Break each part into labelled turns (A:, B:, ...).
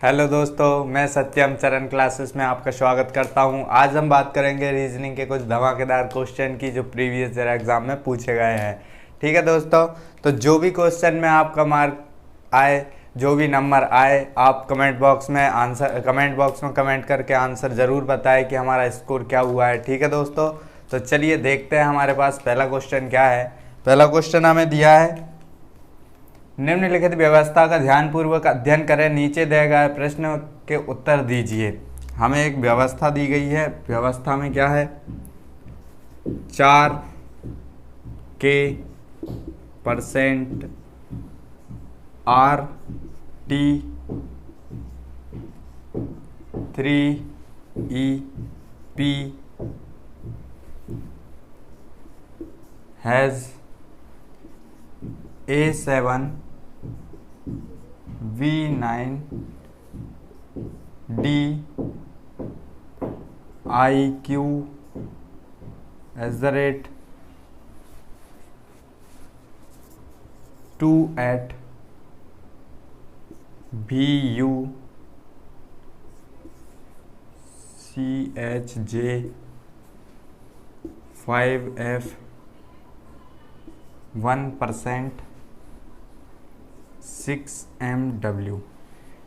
A: Hello दोस्तों, मैं सत्यम चरण क्लासेस में आपका स्वागत करता हूं। आज हम बात करेंगे रीजनिंग के कुछ धमाकेदार क्वेश्चन की जो प्रीवियस ईयर एग्जाम में पूछे गए हैं। ठीक है दोस्तों, तो जो भी क्वेश्चन में आपका मार्क आए, जो भी नंबर आए, आप कमेंट बॉक्स में कमेंट करके आंसर ज़रूर बताएं कि हमारा स्कोर क्या हुआ है। ठीक है दोस्तों, तो चलिए देखते हैं हमारे पास पहला क्वेश्चन क्या है। पहला क्वेश्चन हमें दिया है, निम्नलिखित व्यवस्था का ध्यानपूर्वक अध्ययन करें, नीचे दिए गए प्रश्न के उत्तर दीजिए। हमें एक व्यवस्था दी गई है। व्यवस्था में क्या है, 4k% RT3EP has A7 V9 D IQ @2 at VU CHJ 5F 1% 6MW।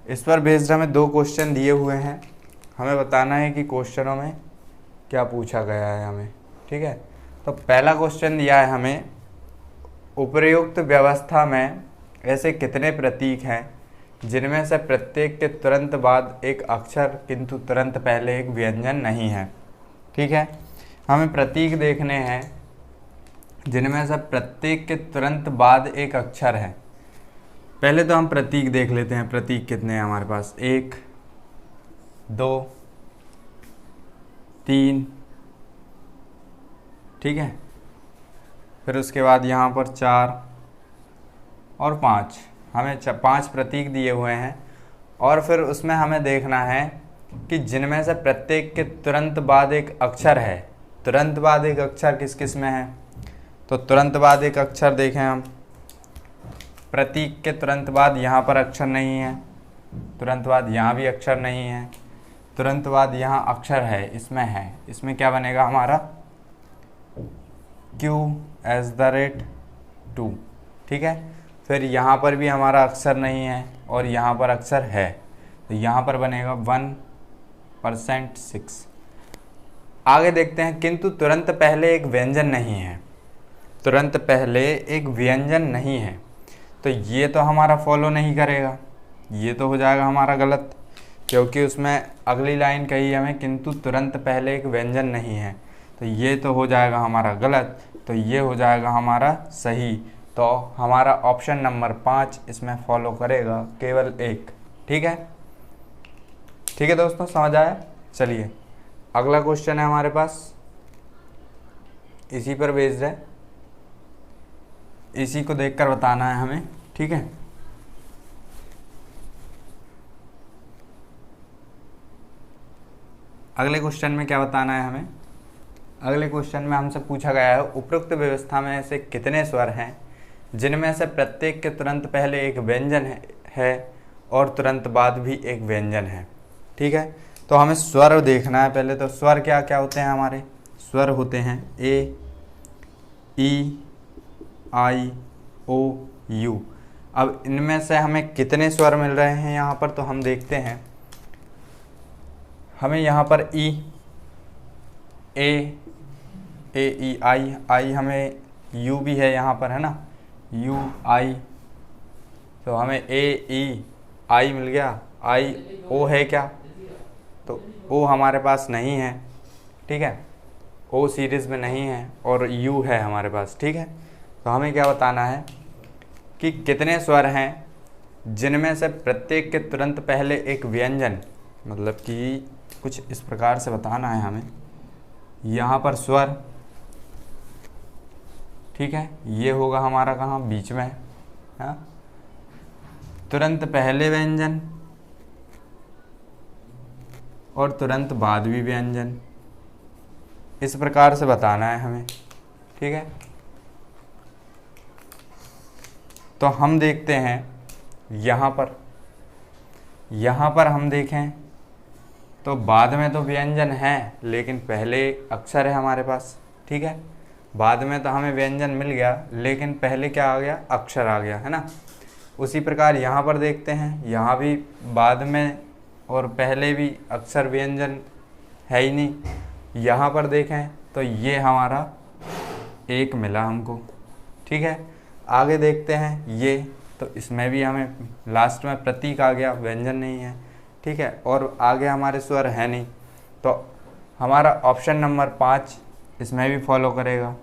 A: इस पर बेस्ड हमें दो क्वेश्चन दिए हुए हैं। हमें बताना है कि क्वेश्चनों में क्या पूछा गया है हमें। ठीक है, तो पहला क्वेश्चन दिया है हमें, उपर्युक्त व्यवस्था में ऐसे कितने प्रतीक हैं जिनमें से प्रत्येक के तुरंत बाद एक अक्षर किंतु तुरंत पहले एक व्यंजन नहीं है। ठीक है, हमें प्रतीक देखने हैं जिनमें से प्रत्येक के तुरंत बाद एक अक्षर है। पहले तो हम प्रतीक देख लेते हैं। प्रतीक कितने हैं हमारे पास, 1 2 3, ठीक है। फिर उसके बाद यहाँ पर 4 और 5, हमें 5 प्रतीक दिए हुए हैं। और फिर उसमें हमें देखना है कि जिनमें से प्रत्येक के तुरंत बाद एक अक्षर है। तुरंत बाद एक अक्षर किस किस में है, तो तुरंत बाद एक अक्षर देखें हम, प्रतीक के तुरंत बाद यहाँ पर अक्षर नहीं है, तुरंत बाद यहाँ भी अक्षर नहीं है, तुरंत बाद यहाँ अक्षर है, इसमें है। इसमें क्या बनेगा हमारा, Q@2। ठीक है, फिर यहाँ पर भी हमारा अक्षर नहीं है और यहाँ पर अक्षर है, तो यहाँ पर बनेगा 1% 6। आगे देखते हैं, किंतु तुरंत पहले एक व्यंजन नहीं है। तुरंत पहले एक व्यंजन नहीं है, तो ये तो हमारा फॉलो नहीं करेगा, ये तो हो जाएगा हमारा गलत, क्योंकि उसमें अगली लाइन कही हमें किंतु तुरंत पहले एक व्यंजन नहीं है, तो ये तो हो जाएगा हमारा गलत, तो ये हो जाएगा हमारा सही। तो हमारा ऑप्शन नंबर 5 इसमें फॉलो करेगा, केवल एक। ठीक है, ठीक है दोस्तों, समझ आया। चलिए अगला क्वेश्चन है हमारे पास, इसी पर बेस्ड है, इसी को देखकर बताना है हमें। ठीक है, अगले क्वेश्चन में क्या बताना है हमें। अगले क्वेश्चन में हमसे पूछा गया है, उपरोक्त व्यवस्था में से कितने स्वर हैं जिनमें से प्रत्येक के तुरंत पहले एक व्यंजन है और तुरंत बाद भी एक व्यंजन है। ठीक है, तो हमें स्वर देखना है। पहले तो स्वर क्या क्या होते हैं हमारे, स्वर होते हैं A E I O U। अब इनमें से हमें कितने स्वर मिल रहे हैं यहाँ पर, तो हम देखते हैं। हमें यहाँ पर E A E I हमें U भी है यहाँ पर, है ना, U I, तो हमें A E I मिल गया। I O है क्या, तो O हमारे पास नहीं है। ठीक है, O सीरीज़ में नहीं है और U है हमारे पास। ठीक है, तो हमें क्या बताना है कि कितने स्वर हैं जिनमें से प्रत्येक के तुरंत पहले एक व्यंजन, मतलब कि कुछ इस प्रकार से बताना है हमें। यहाँ पर स्वर, ठीक है, ये होगा हमारा कहाँ, बीच में, हाँ, तुरंत पहले व्यंजन और तुरंत बाद भी व्यंजन, इस प्रकार से बताना है हमें। ठीक है, तो हम देखते हैं यहाँ पर यहाँ पर हम देखें तो बाद में तो व्यंजन है लेकिन पहले अक्षर है हमारे पास, ठीक है। बाद में तो हमें व्यंजन मिल गया लेकिन पहले क्या आ गया, अक्षर आ गया, है ना। उसी प्रकार यहाँ पर देखते हैं, यहाँ भी बाद में और पहले भी अक्षर व्यंजन है ही नहीं। यहाँ पर देखें तो ये हमारा एक मिला हमको, ठीक है। आगे देखते हैं ये, तो इसमें भी हमें लास्ट में प्रतीक आ गया, व्यंजन नहीं है, ठीक है। और आगे हमारे स्वर है नहीं, तो हमारा ऑप्शन नंबर 5 इसमें भी फॉलो करेगा,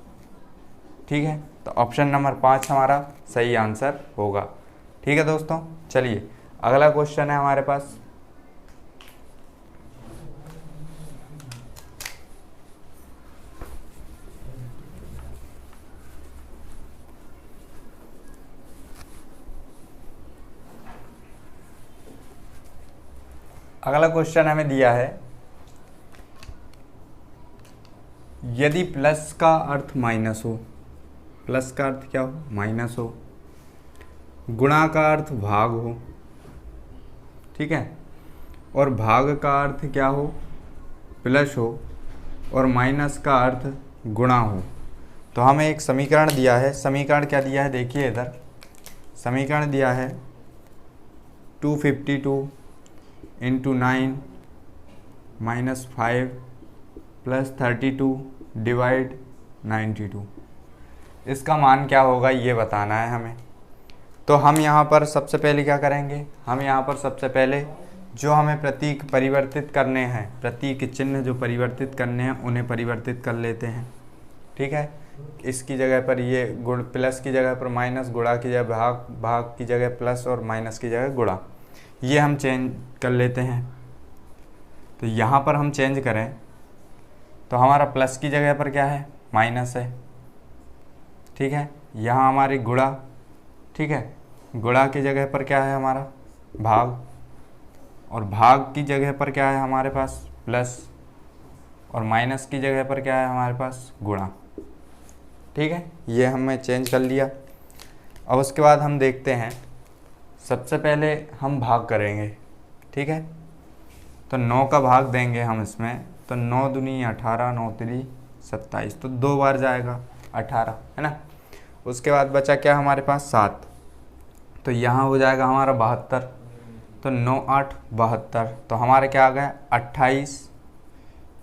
A: ठीक है। तो ऑप्शन नंबर 5 हमारा सही आंसर होगा, ठीक है दोस्तों। चलिए अगला क्वेश्चन है हमारे पास। अगला क्वेश्चन हमें दिया है, यदि प्लस का अर्थ माइनस हो, प्लस का अर्थ क्या हो, माइनस हो, गुणा का अर्थ भाग हो, ठीक है, और भाग का अर्थ क्या हो, प्लस हो, और माइनस का अर्थ गुणा हो, तो हमें एक समीकरण दिया है। समीकरण क्या दिया है, देखिए इधर समीकरण दिया है 252 इंटू 9 माइनस 5 प्लस 32 डिवाइड 92। इसका मान क्या होगा ये बताना है हमें। तो हम यहाँ पर सबसे पहले क्या करेंगे, हम यहाँ पर सबसे पहले जो हमें प्रतीक परिवर्तित करने हैं, प्रतीक चिन्ह जो परिवर्तित करने हैं उन्हें परिवर्तित कर लेते हैं, ठीक है। इसकी जगह पर ये गुण, प्लस की जगह पर माइनस, गुणा की जगह भाग, भाग की जगह प्लस और माइनस की जगह गुणा, ये हम चेंज कर लेते हैं। तो यहाँ पर हम चेंज करें तो हमारा प्लस की जगह पर क्या है, माइनस है, ठीक है। यहाँ हमारी गुणा, ठीक है, गुणा की जगह पर क्या है हमारा भाग, और भाग की जगह पर क्या है हमारे पास प्लस, और माइनस की जगह पर क्या है हमारे पास गुणा, ठीक है। ये हमने चेंज कर लिया। अब उसके बाद हम देखते हैं, सबसे पहले हम भाग करेंगे, ठीक है। तो 9 का भाग देंगे हम इसमें, तो 9 दूनी 18, 9 3 27, तो 2 बार जाएगा 18, है ना। उसके बाद बचा क्या हमारे पास 7, तो यहाँ हो जाएगा हमारा 72, तो 9 8 72, तो हमारे क्या आ गया 28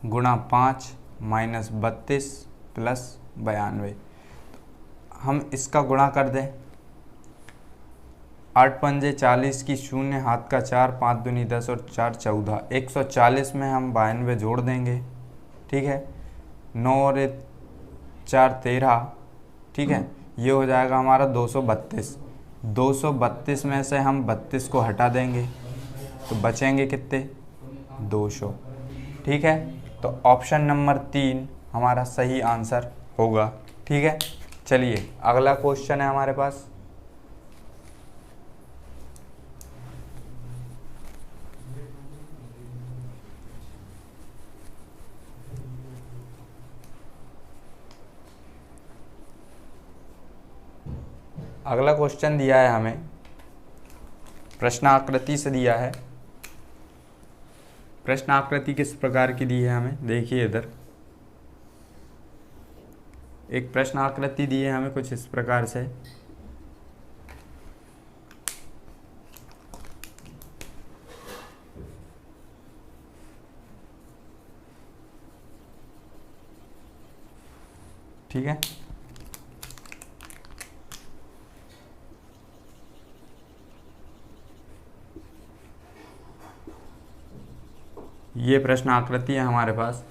A: गुणा 5 माइनस 32 प्लस 92। हम इसका गुणा कर दें, 8 पंजे 40 की 0, हाथ का 4, 5 दूनी 10 और 4 14, 140 में हम 92 जोड़ देंगे, ठीक है। 9 और 4 13, ठीक है। ये हो जाएगा हमारा 232। 232 में से हम 32 को हटा देंगे तो बचेंगे कितने, 200, ठीक है। तो ऑप्शन नंबर 3 हमारा सही आंसर होगा, ठीक है। चलिए अगला क्वेश्चन है हमारे पास। अगला क्वेश्चन दिया है हमें, प्रश्न आकृति से दिया है। प्रश्न आकृति किस प्रकार की दी है हमें, देखिए इधर एक प्रश्न आकृति दी है हमें कुछ इस प्रकार से, ठीक है। ये प्रश्न आकृति है हमारे पास।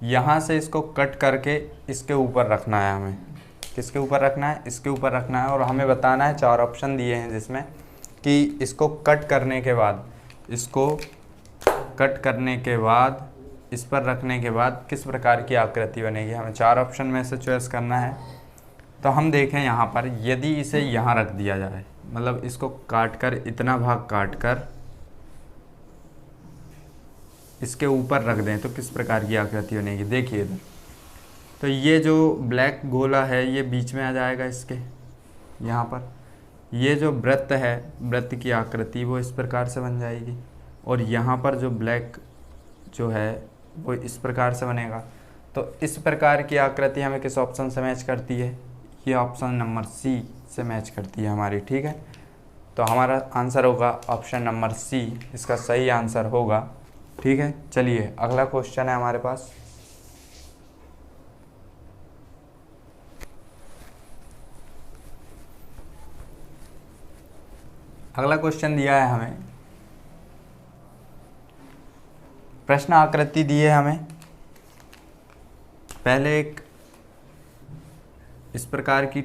A: यहाँ से इसको कट करके इसके ऊपर रखना है हमें। किसके ऊपर रखना है, इसके ऊपर रखना है। और हमें बताना है, 4 ऑप्शन दिए हैं जिसमें कि इसको कट करने के बाद, इसको कट करने के बाद, इस पर रखने के बाद किस प्रकार की आकृति बनेगी। हमें 4 ऑप्शन में से चॉइस करना है। तो हम देखें यहाँ पर, यदि इसे यहाँ रख दिया जाए, मतलब इसको काट कर, इतना भाग काट कर इसके ऊपर रख दें तो किस प्रकार की आकृति बनेगी। देखिए इधर, तो ये जो ब्लैक गोला है ये बीच में आ जाएगा इसके यहाँ पर। ये जो वृत्त है, वृत्त की आकृति वो इस प्रकार से बन जाएगी, और यहाँ पर जो ब्लैक जो है वो इस प्रकार से बनेगा। तो इस प्रकार की आकृति हमें किस ऑप्शन से मैच करती है? ये ऑप्शन नंबर सी से मैच करती है हमारी, ठीक है। तो हमारा आंसर होगा ऑप्शन नंबर सी, इसका सही आंसर होगा, ठीक है। चलिए अगला क्वेश्चन है हमारे पास। अगला क्वेश्चन दिया है हमें, प्रश्न आकृति दी है हमें। पहले एक इस प्रकार की,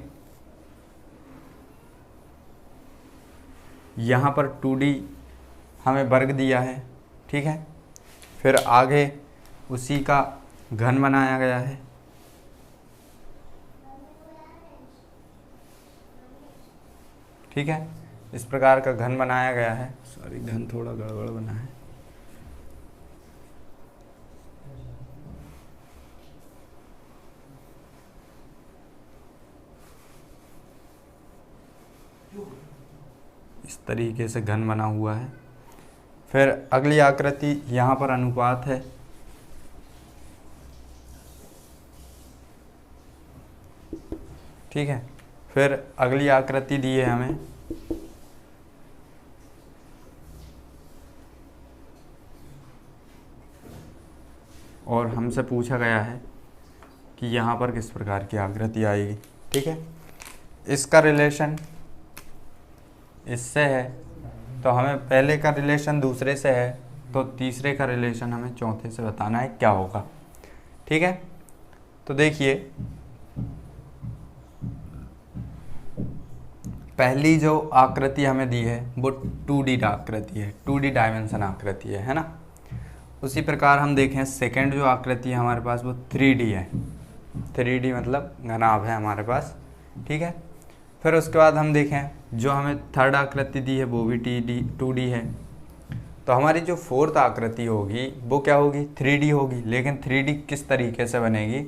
A: यहाँ पर 2D हमें वर्ग दिया है, ठीक है। फिर आगे उसी का घन बनाया गया है, ठीक है। इस प्रकार का घन बनाया गया है, सॉरी घन थोड़ा गड़बड़ बना है। इस तरीके से घन बना हुआ है। फिर अगली आकृति, यहाँ पर अनुपात है, ठीक है। फिर अगली आकृति दी है हमें, और हमसे पूछा गया है कि यहाँ पर किस प्रकार की आकृति आएगी, ठीक है। इसका रिलेशन इससे है, तो हमें पहले का रिलेशन दूसरे से है, तो तीसरे का रिलेशन हमें चौथे से बताना है क्या होगा, ठीक है। तो देखिए पहली जो आकृति हमें दी है वो 2D आकृति है, 2D डायमेंशन आकृति है ना। उसी प्रकार हम देखें सेकंड जो आकृति है हमारे पास वो 3D है, 3D मतलब घनाभ है हमारे पास, ठीक है। फिर उसके बाद हम देखें जो हमें थर्ड आकृति दी है वो भी 2D है। तो हमारी जो फोर्थ आकृति होगी वो क्या होगी? 3D होगी। लेकिन 3D किस तरीके से बनेगी?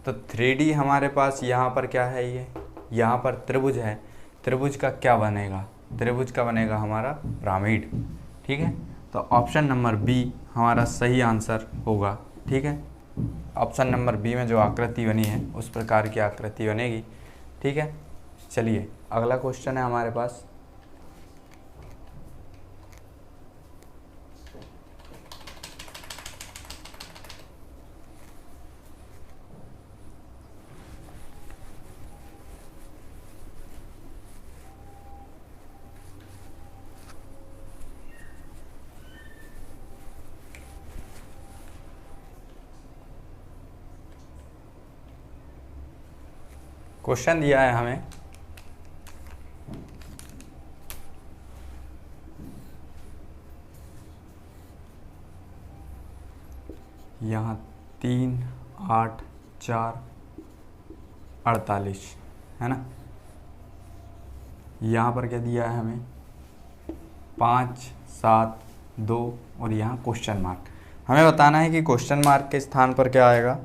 A: तो 3D हमारे पास यहाँ पर क्या है, ये यहाँ पर त्रिभुज है। त्रिभुज का क्या बनेगा? त्रिभुज का बनेगा हमारा पिरामिड, ठीक है। तो ऑप्शन नंबर बी हमारा सही आंसर होगा, ठीक है। ऑप्शन नंबर बी में जो आकृति बनी है उस प्रकार की आकृति बनेगी, ठीक है। चलिए अगला क्वेश्चन है हमारे पास। क्वेश्चन दिया है हमें, यहाँ 3, 8, 4, 48 है ना। यहाँ पर क्या दिया है हमें? 5, 7, 2 और यहाँ क्वेश्चन मार्क। हमें बताना है कि क्वेश्चन मार्क के स्थान पर क्या आएगा।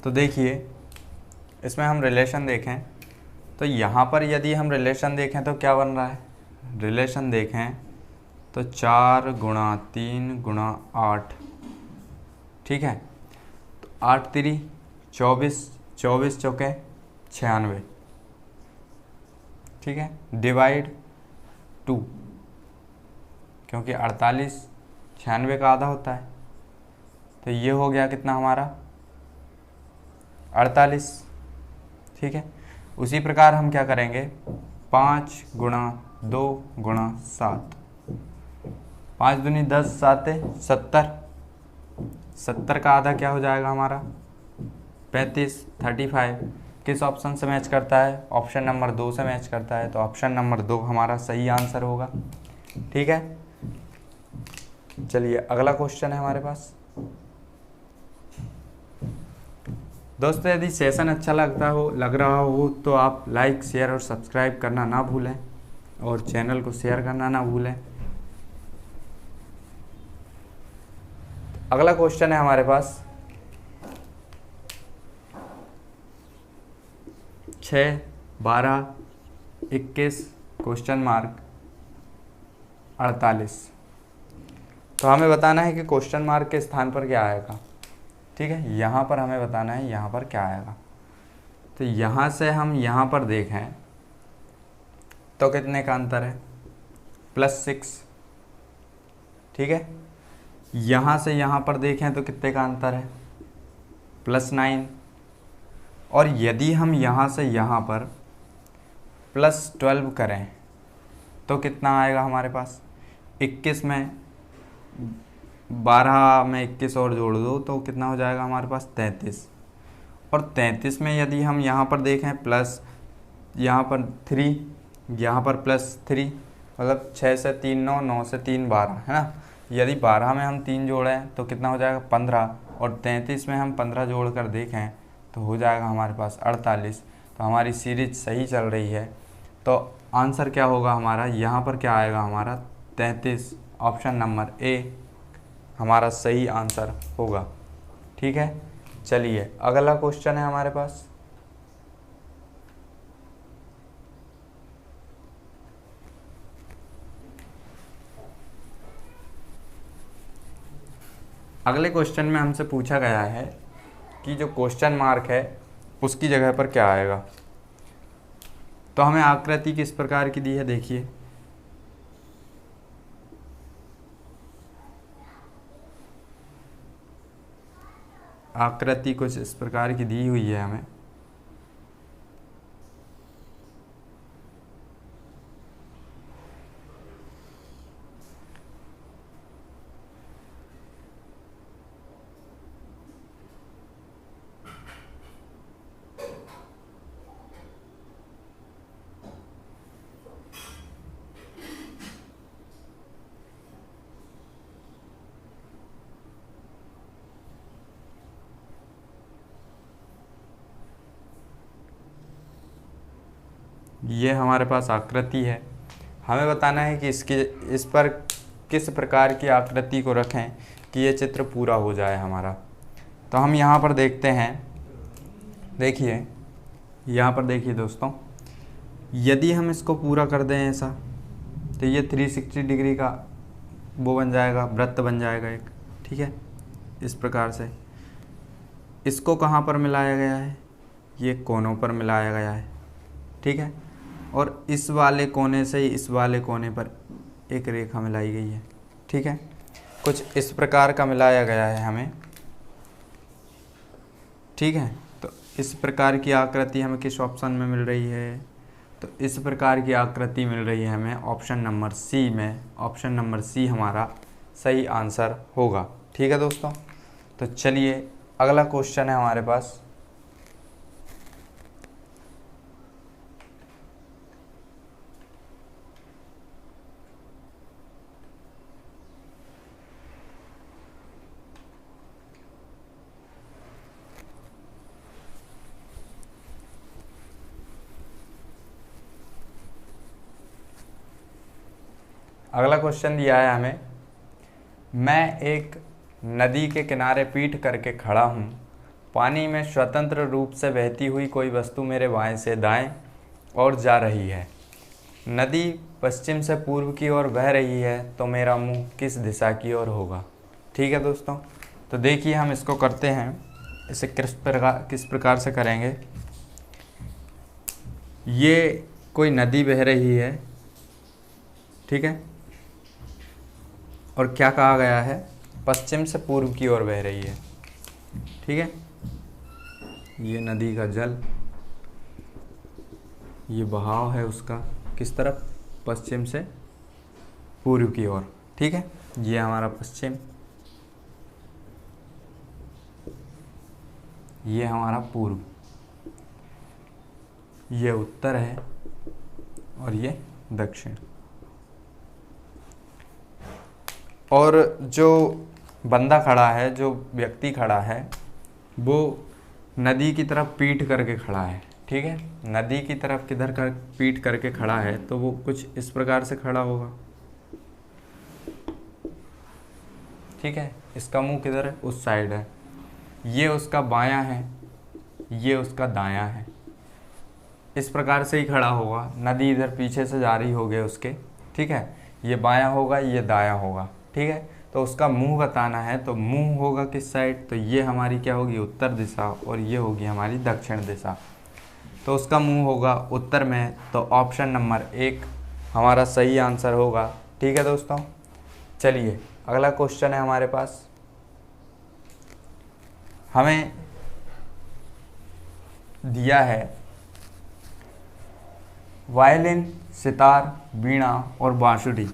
A: तो देखिए इसमें हम रिलेशन देखें तो यहाँ पर यदि हम रिलेशन देखें तो क्या बन रहा है? रिलेशन देखें तो 4 गुणा 3 गुणा 8, ठीक है। तो 8 3 24, 24 चौके 96, ठीक है। डिवाइड 2, क्योंकि 48 96 का आधा होता है, तो ये हो गया कितना हमारा? 48, ठीक है। उसी प्रकार हम क्या करेंगे? 5 गुणा 2 गुणा 7, 5 दूनी 10, 7 70, 70 का आधा क्या हो जाएगा हमारा? 35, 35। किस ऑप्शन से मैच करता है? ऑप्शन नंबर 2 से मैच करता है, तो ऑप्शन नंबर 2 हमारा सही आंसर होगा, ठीक है। चलिए अगला क्वेश्चन है हमारे पास। दोस्तों यदि सेशन अच्छा लग रहा हो तो आप लाइक, शेयर और सब्सक्राइब करना ना भूलें और चैनल को शेयर करना ना भूलें। अगला क्वेश्चन है हमारे पास 6, 12, 21 क्वेश्चन मार्क 48। तो हमें बताना है कि क्वेश्चन मार्क के स्थान पर क्या आएगा। ठीक है, यहाँ पर हमें बताना है यहाँ पर क्या आएगा। तो यहाँ से हम यहाँ पर देखें तो कितने का अंतर है, +6। ठीक है, यहाँ से यहाँ पर देखें तो कितने का अंतर है, +9। और यदि हम यहाँ से यहाँ पर +12 करें तो कितना आएगा हमारे पास, 21 में 12 में 21 और जोड़ दो तो कितना हो जाएगा हमारे पास, 33। और 33 में यदि हम यहाँ पर देखें प्लस, यहाँ पर 3, यहाँ पर +3, मतलब 6 से 3 9, 9 से 3 12, है ना। यदि 12 में हम 3 जोड़ें तो कितना हो जाएगा, 15। और 33 में हम 15 जोड़ कर देखें तो हो जाएगा हमारे पास 48। तो हमारी सीरीज सही चल रही है। तो आंसर क्या होगा हमारा, यहाँ पर क्या आएगा हमारा, 33। ऑप्शन नंबर ए हमारा सही आंसर होगा। ठीक है, चलिए अगला क्वेश्चन है हमारे पास। अगले क्वेश्चन में हमसे पूछा गया है कि जो क्वेश्चन मार्क है उसकी जगह पर क्या आएगा। तो हमें आकृति किस प्रकार की दी है, देखिए आकृति कुछ इस प्रकार की दी हुई है हमें। ये हमारे पास आकृति है। हमें बताना है कि इस पर किस प्रकार की आकृति को रखें कि ये चित्र पूरा हो जाए हमारा। तो हम यहाँ पर देखते हैं, देखिए यहाँ पर देखिए दोस्तों, यदि हम इसको पूरा कर दें ऐसा तो ये 360 डिग्री का वो बन जाएगा, वृत्त बन जाएगा एक। ठीक है, इस प्रकार से इसको कहाँ पर मिलाया गया है, ये कोनों पर मिलाया गया है। ठीक है, और इस वाले कोने से इस वाले कोने पर एक रेखा मिलाई गई है। ठीक है, कुछ इस प्रकार का मिलाया गया है हमें। ठीक है, तो इस प्रकार की आकृति हमें किस ऑप्शन में मिल रही है, तो इस प्रकार की आकृति मिल रही है हमें ऑप्शन नंबर सी में। ऑप्शन नंबर सी हमारा सही आंसर होगा। ठीक है दोस्तों, तो चलिए अगला क्वेश्चन है हमारे पास। अगला क्वेश्चन दिया है हमें, मैं एक नदी के किनारे पीठ करके खड़ा हूँ, पानी में स्वतंत्र रूप से बहती हुई कोई वस्तु मेरे बाएं से दाएं और जा रही है। नदी पश्चिम से पूर्व की ओर बह रही है, तो मेरा मुंह किस दिशा की ओर होगा। ठीक है दोस्तों, तो देखिए हम इसको करते हैं, इसे किस प्रकार से करेंगे। ये कोई नदी बह रही है, ठीक है, और क्या कहा गया है, पश्चिम से पूर्व की ओर बह रही है। ठीक है, ये नदी का जल, ये बहाव है उसका किस तरफ, पश्चिम से पूर्व की ओर। ठीक है, ये हमारा पश्चिम, ये हमारा पूर्व, ये उत्तर है और ये दक्षिण। और जो बंदा खड़ा है, जो व्यक्ति खड़ा है, वो नदी की तरफ पीठ करके खड़ा है। ठीक है, नदी की तरफ किधर कर पीठ करके खड़ा है, तो वो कुछ इस प्रकार से खड़ा होगा। ठीक है, इसका मुंह किधर है, उस साइड है। ये उसका बायां है, ये उसका दायां है। इस प्रकार से ही खड़ा होगा। नदी इधर पीछे से जा रही होगी उसके। ठीक है, ये बायां होगा, ये दायां होगा। ठीक है, तो उसका मुंह बताना है, तो मुंह होगा किस साइड, तो ये हमारी क्या होगी उत्तर दिशा और ये होगी हमारी दक्षिण दिशा। तो उसका मुंह होगा उत्तर में, तो ऑप्शन नंबर 1 हमारा सही आंसर होगा। ठीक है दोस्तों, चलिए अगला क्वेश्चन है हमारे पास। हमें दिया है वायलिन, सितार, वीणा और बांसुरी।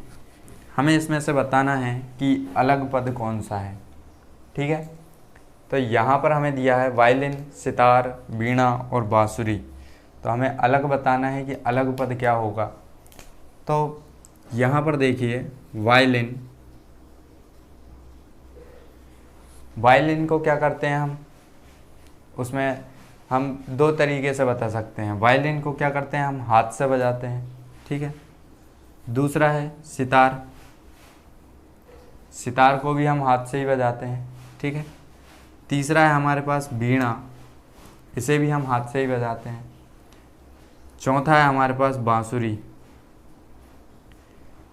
A: हमें इसमें से बताना है कि अलग पद कौन सा है। ठीक है, तो यहाँ पर हमें दिया है वायलिन, सितार, वीणा और बांसुरी। तो हमें अलग बताना है कि अलग पद क्या होगा। तो यहाँ पर देखिए वायलिन, वायलिन को क्या करते हैं उसमें हम दो तरीके से बता सकते हैं। वायलिन को क्या करते हैं हम हाथ से बजाते हैं। ठीक है, दूसरा है सितार, सितार को भी हम हाथ से ही बजाते हैं। ठीक है, तीसरा है हमारे पास वीणा, इसे भी हम हाथ से ही बजाते हैं। चौथा है हमारे पास बांसुरी,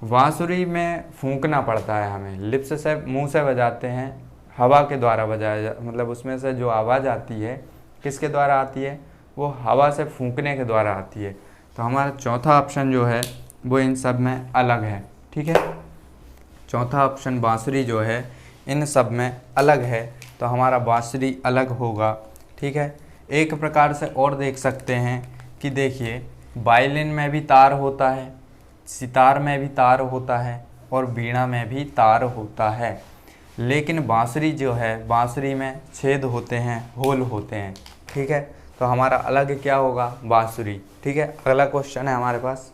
A: बांसुरी में फूंकना पड़ता है हमें, लिप्स से मुंह से बजाते हैं, हवा के द्वारा बजाया मतलब उसमें से जो आवाज़ आती है किसके द्वारा आती है, वो हवा से फूंकने के द्वारा आती है। तो हमारा चौथा ऑप्शन जो है वो इन सब में अलग है। ठीक है, चौथा ऑप्शन बांसुरी जो है इन सब में अलग है, तो हमारा बांसुरी अलग होगा। ठीक है, एक प्रकार से और देख सकते हैं कि देखिए वायलिन में भी तार होता है, सितार में भी तार होता है और वीणा में भी तार होता है, लेकिन बांसुरी जो है बांसुरी में छेद होते हैं, होल होते हैं। ठीक है, तो हमारा अलग क्या होगा बांसुरी। ठीक है, अगला क्वेश्चन है हमारे पास।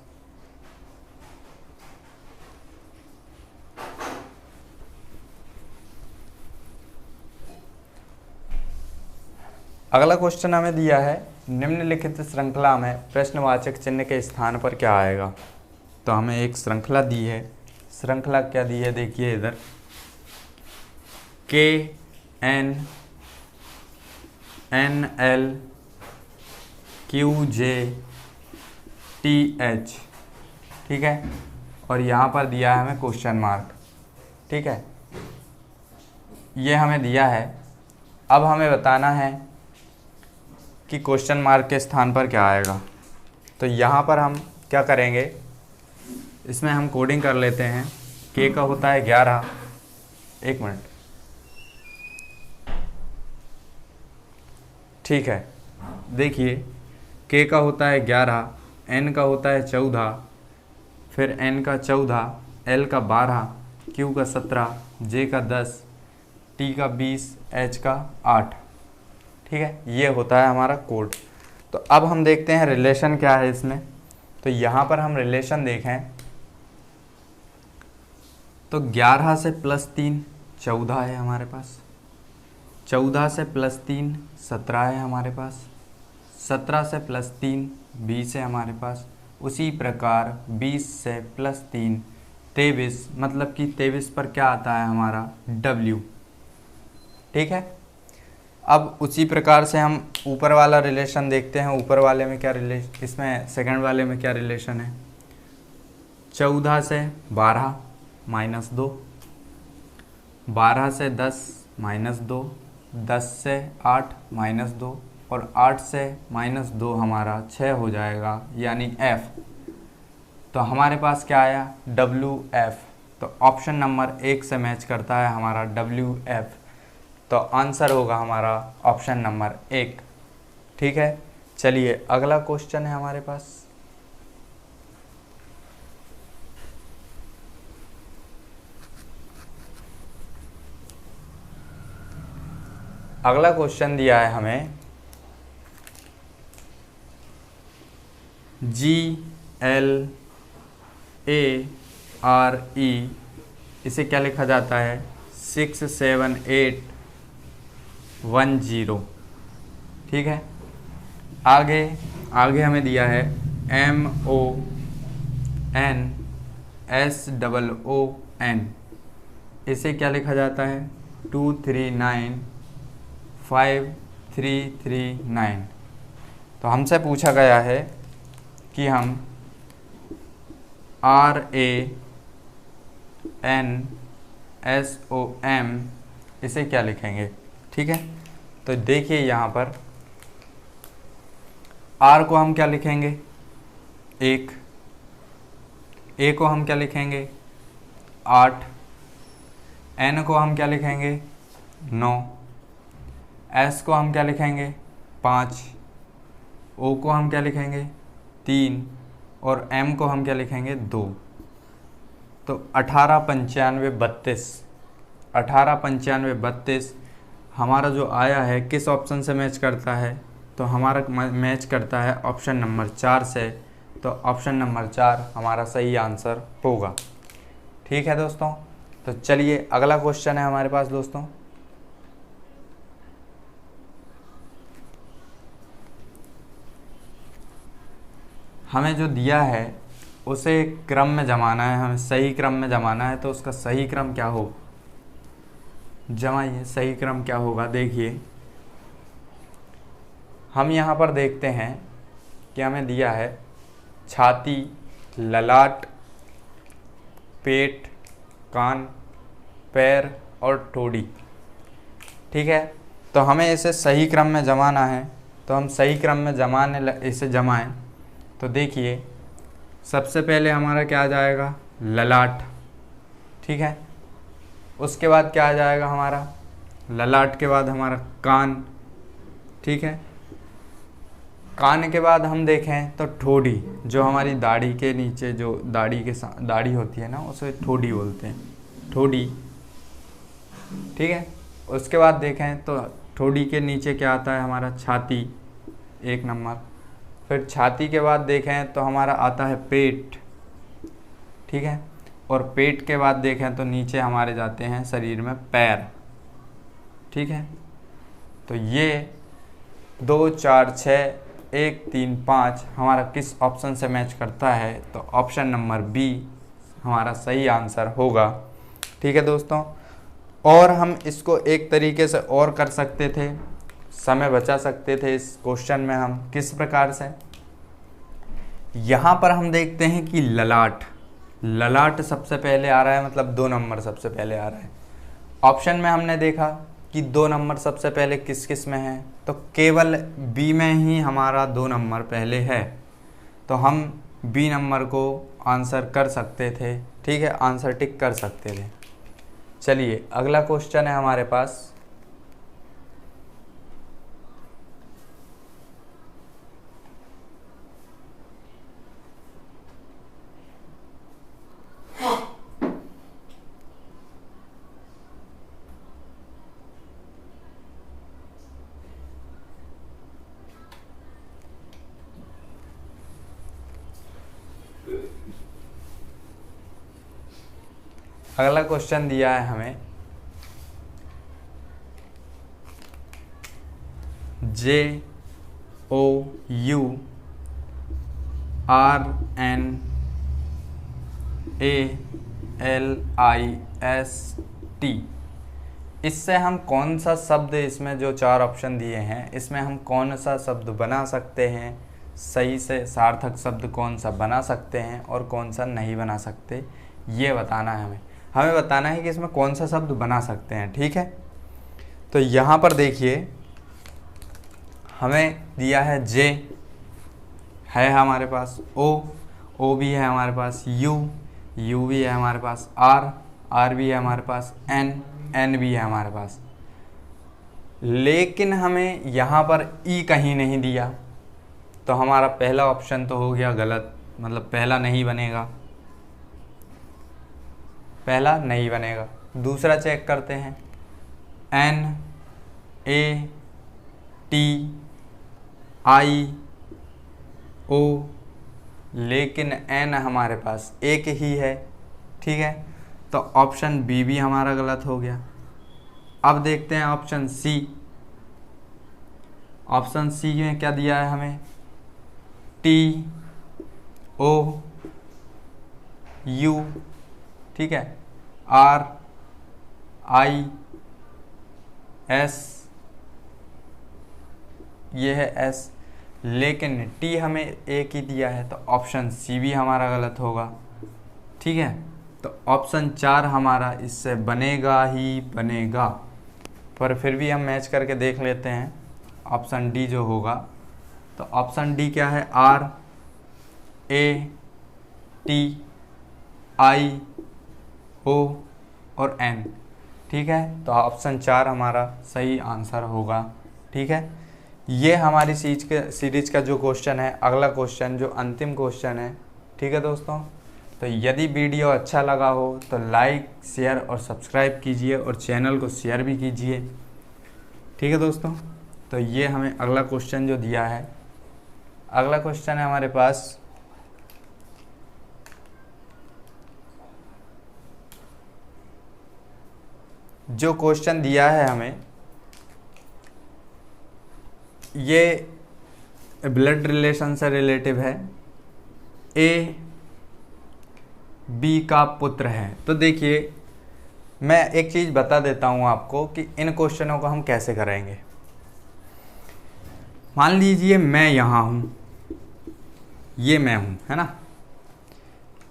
A: अगला क्वेश्चन हमें दिया है निम्नलिखित श्रृंखला में प्रश्नवाचक चिन्ह के स्थान पर क्या आएगा। तो हमें एक श्रृंखला दी है, श्रृंखला क्या दी है देखिए इधर, के एन एन एल क्यू जे टी एच। ठीक है, और यहाँ पर दिया है हमें क्वेश्चन मार्क। ठीक है, ये हमें दिया है। अब हमें बताना है कि क्वेश्चन मार्क के स्थान पर क्या आएगा। तो यहाँ पर हम क्या करेंगे, इसमें हम कोडिंग कर लेते हैं। के का होता है 11, एक मिनट, ठीक है, देखिए के का होता है 11, एन का होता है 14, फिर एन का 14, एल का 12, क्यू का 17, जे का 10, टी का 20, एच का 8। ठीक है, ये होता है हमारा कोड। तो अब हम देखते हैं रिलेशन क्या है इसमें। तो यहाँ पर हम रिलेशन देखें तो 11 से +3 14 है हमारे पास, 14 से +3 17 है हमारे पास, 17 से +3 20 है हमारे पास। उसी प्रकार 20 से +3 23, मतलब कि 23 पर क्या आता है हमारा W। ठीक है, अब उसी प्रकार से हम ऊपर वाला रिलेशन देखते हैं। ऊपर वाले में क्या रिलेशन, इसमें सेकंड वाले में क्या रिलेशन है, 14 से 12 -2, 12 से 10 -2, 10 से 8 -2 और 8 से -2 हमारा 6 हो जाएगा, यानी F। तो हमारे पास क्या आया WF। तो ऑप्शन नंबर 1 से मैच करता है हमारा WF। तो आंसर होगा हमारा ऑप्शन नंबर 1। ठीक है, चलिए अगला क्वेश्चन है हमारे पास। अगला क्वेश्चन दिया है हमें GLARE, इसे क्या लिखा जाता है 67810। ठीक है, आगे हमें दिया है MONSOON, इसे क्या लिखा जाता है 239539। तो हमसे पूछा गया है कि हम RANSOON SOM, इसे क्या लिखेंगे, ठीक है। तो देखिए यहाँ पर R को हम क्या लिखेंगे 1, A को हम क्या लिखेंगे 8, N को हम क्या लिखेंगे 9, S को हम क्या लिखेंगे 5, O को हम क्या लिखेंगे 3 और M को हम क्या लिखेंगे 2। तो 18, 95, 32, 18, 95, 32 हमारा जो आया है किस ऑप्शन से मैच करता है, तो हमारा मैच करता है ऑप्शन नंबर 4 से। तो ऑप्शन नंबर 4 हमारा सही आंसर होगा, ठीक है दोस्तों। तो चलिए अगला क्वेश्चन है हमारे पास दोस्तों। हमें जो दिया है उसे क्रम में जमाना है, हमें सही क्रम में जमाना है। तो उसका सही क्रम क्या हो, जमाइए, सही क्रम क्या होगा। देखिए हम यहाँ पर देखते हैं कि हमें दिया है छाती, ललाट, पेट, कान, पैर और ठोड़ी, ठीक है। तो हमें इसे सही क्रम में जमाना है। तो हम सही क्रम में इसे जमाएं। तो देखिए सबसे पहले हमारा क्या आ जाएगा ललाट, ठीक है। उसके बाद क्या आ जाएगा हमारा ललाट के बाद हमारा कान, ठीक है। कान के बाद हम देखें तो ठोड़ी, जो हमारी दाढ़ी के नीचे जो दाढ़ी होती है ना, उसे ठोड़ी बोलते हैं, ठोड़ी, ठीक है। उसके बाद देखें तो ठोड़ी के नीचे क्या आता है हमारा छाती 1 नंबर। फिर छाती के बाद देखें तो हमारा आता है पेट, ठीक है। और पेट के बाद देखें तो नीचे हमारे जाते हैं शरीर में पैर, ठीक है। तो ये 2, 4, 6, 1, 3, 5 हमारा किस ऑप्शन से मैच करता है, तो ऑप्शन नंबर बी हमारा सही आंसर होगा, ठीक है दोस्तों। और हम इसको एक तरीके से और कर सकते थे, समय बचा सकते थे इस क्वेश्चन में। हम किस प्रकार से, यहाँ पर हम देखते हैं कि ललाट सबसे पहले आ रहा है, मतलब 2 नंबर सबसे पहले आ रहा है। ऑप्शन में हमने देखा कि 2 नंबर सबसे पहले किस किस में है, तो केवल बी में ही हमारा 2 नंबर पहले है। तो हम बी नंबर को आंसर कर सकते थे, ठीक है, आंसर टिक कर सकते थे। चलिए अगला क्वेश्चन है हमारे पास। अगला क्वेश्चन दिया है हमें JOURNALIST। इससे हम कौन सा शब्द, इसमें जो 4 ऑप्शन दिए हैं इसमें हम कौन सा शब्द बना सकते हैं, सही से सार्थक शब्द कौन सा बना सकते हैं और कौन सा नहीं बना सकते, ये बताना है हमें बताना है कि इसमें कौन सा शब्द बना सकते हैं, ठीक है। तो यहाँ पर देखिए हमें दिया है J है हमारे पास, O भी है हमारे पास, U भी है हमारे पास, R भी है हमारे पास, N भी है हमारे पास। लेकिन हमें यहाँ पर E कहीं नहीं दिया। तो हमारा पहला ऑप्शन तो हो गया गलत, मतलब पहला नहीं बनेगा, पहला नहीं बनेगा। दूसरा चेक करते हैं NATIO, लेकिन N हमारे पास एक ही है, ठीक है। तो ऑप्शन बी भी हमारा गलत हो गया। अब देखते हैं ऑप्शन सी। ऑप्शन सी में क्या दिया है हमें, TOU, ठीक है, RIS, ये है S, लेकिन T हमें एक ही दिया है। तो ऑप्शन सी भी हमारा गलत होगा, ठीक है। तो ऑप्शन 4 हमारा इससे बनेगा ही बनेगा। पर फिर भी हम मैच करके देख लेते हैं ऑप्शन डी जो होगा। तो ऑप्शन डी क्या है, RATI O और N। ठीक है, तो ऑप्शन 4 हमारा सही आंसर होगा। ठीक है, ये हमारी सीरीज का जो क्वेश्चन है, अगला क्वेश्चन जो अंतिम क्वेश्चन है। ठीक है दोस्तों, तो यदि वीडियो अच्छा लगा हो तो लाइक शेयर और सब्सक्राइब कीजिए और चैनल को शेयर भी कीजिए। ठीक है दोस्तों, तो ये हमें अगला क्वेश्चन जो दिया है, अगला क्वेश्चन है हमारे पास जो क्वेश्चन दिया है हमें, ये ब्लड रिलेशन से रिलेटिव है। A B का पुत्र है। तो देखिए, मैं एक चीज़ बता देता हूँ आपको कि इन क्वेश्चनों को हम कैसे करेंगे। मान लीजिए मैं यहाँ हूँ, ये मैं हूँ, है ना।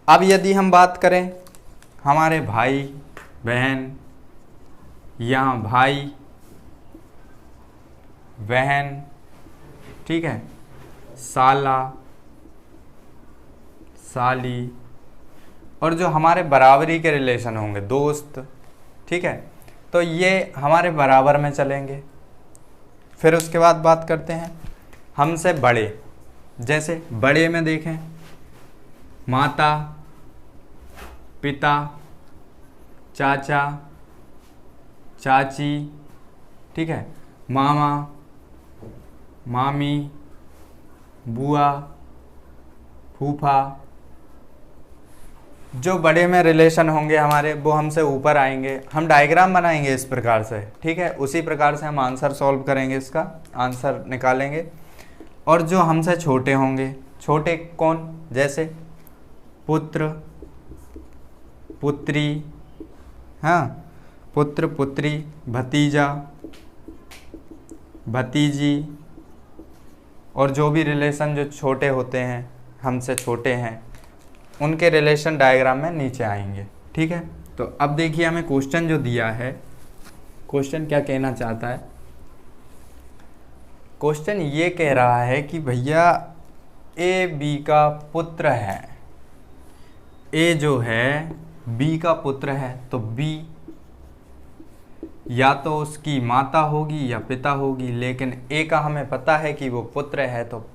A: अब यदि हम बात करें हमारे भाई बहन, यहाँ भाई बहन, ठीक है, साला साली, और जो हमारे बराबरी के रिलेशन होंगे, दोस्त, ठीक है, तो ये हमारे बराबर में चलेंगे। फिर उसके बाद बात करते हैं हमसे बड़े। जैसे बड़े में देखें माता पिता चाचा चाची, ठीक है, मामा मामी बुआ फूफा। जो बड़े में रिलेशन होंगे हमारे, वो हमसे ऊपर आएंगे। हम डायग्राम बनाएंगे इस प्रकार से, ठीक है, उसी प्रकार से हम आंसर सॉल्व करेंगे, इसका आंसर निकालेंगे। और जो हमसे छोटे होंगे, छोटे कौन, जैसे पुत्र पुत्री, हाँ, पुत्र पुत्री, भतीजा भतीजी, और जो भी रिलेशन जो छोटे होते हैं, हमसे छोटे हैं, उनके रिलेशन डायग्राम में नीचे आएंगे। ठीक है, तो अब देखिए हमें क्वेश्चन जो दिया है, क्वेश्चन क्या कहना चाहता है। क्वेश्चन ये कह रहा है कि भैया A B का पुत्र है। A जो है B का पुत्र है, तो B या तो उसकी माता होगी या पिता होगी, लेकिन A का हमें पता है कि वो पुत्र है, तो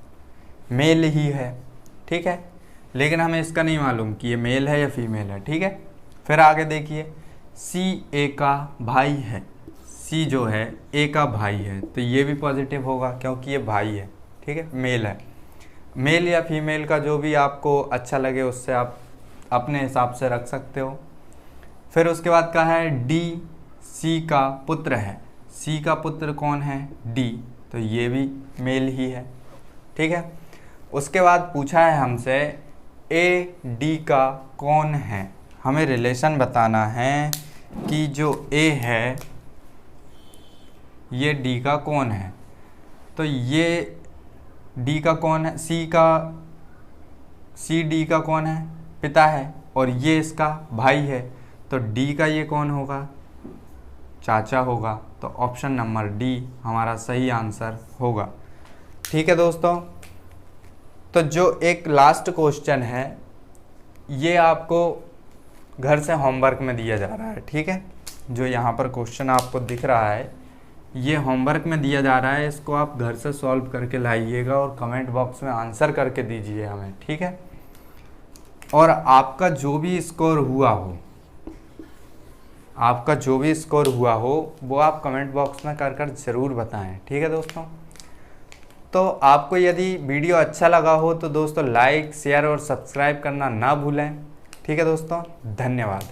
A: मेल ही है। ठीक है, लेकिन हमें इसका नहीं मालूम कि ये मेल है या फीमेल है। ठीक है, फिर आगे देखिए C A का भाई है। C जो है A का भाई है, तो ये भी पॉजिटिव होगा क्योंकि ये भाई है। ठीक है, मेल है। मेल या फीमेल का जो भी आपको अच्छा लगे उससे आप अपने हिसाब से रख सकते हो। फिर उसके बाद कहा है D C का पुत्र है। C का पुत्र कौन है, D, तो ये भी मेल ही है। ठीक है, उसके बाद पूछा है हमसे A D का कौन है। हमें रिलेशन बताना है कि जो A है ये D का कौन है। तो ये D का कौन है, C D का कौन है, पिता है, और ये इसका भाई है, तो D का ये कौन होगा, चाचा होगा। तो ऑप्शन नंबर D हमारा सही आंसर होगा। ठीक है दोस्तों, तो जो एक लास्ट क्वेश्चन है ये आपको घर से होमवर्क में दिया जा रहा है। ठीक है, जो यहाँ पर क्वेश्चन आपको दिख रहा है ये होमवर्क में दिया जा रहा है, इसको आप घर से सॉल्व करके लाइएगा और कमेंट बॉक्स में आंसर करके दीजिए हमें। ठीक है, और आपका जो भी स्कोर हुआ हो, आपका जो भी स्कोर हुआ हो वो आप कमेंट बॉक्स में कर ज़रूर बताएं। ठीक है दोस्तों, तो आपको यदि वीडियो अच्छा लगा हो तो दोस्तों लाइक शेयर और सब्सक्राइब करना ना भूलें। ठीक है दोस्तों, धन्यवाद।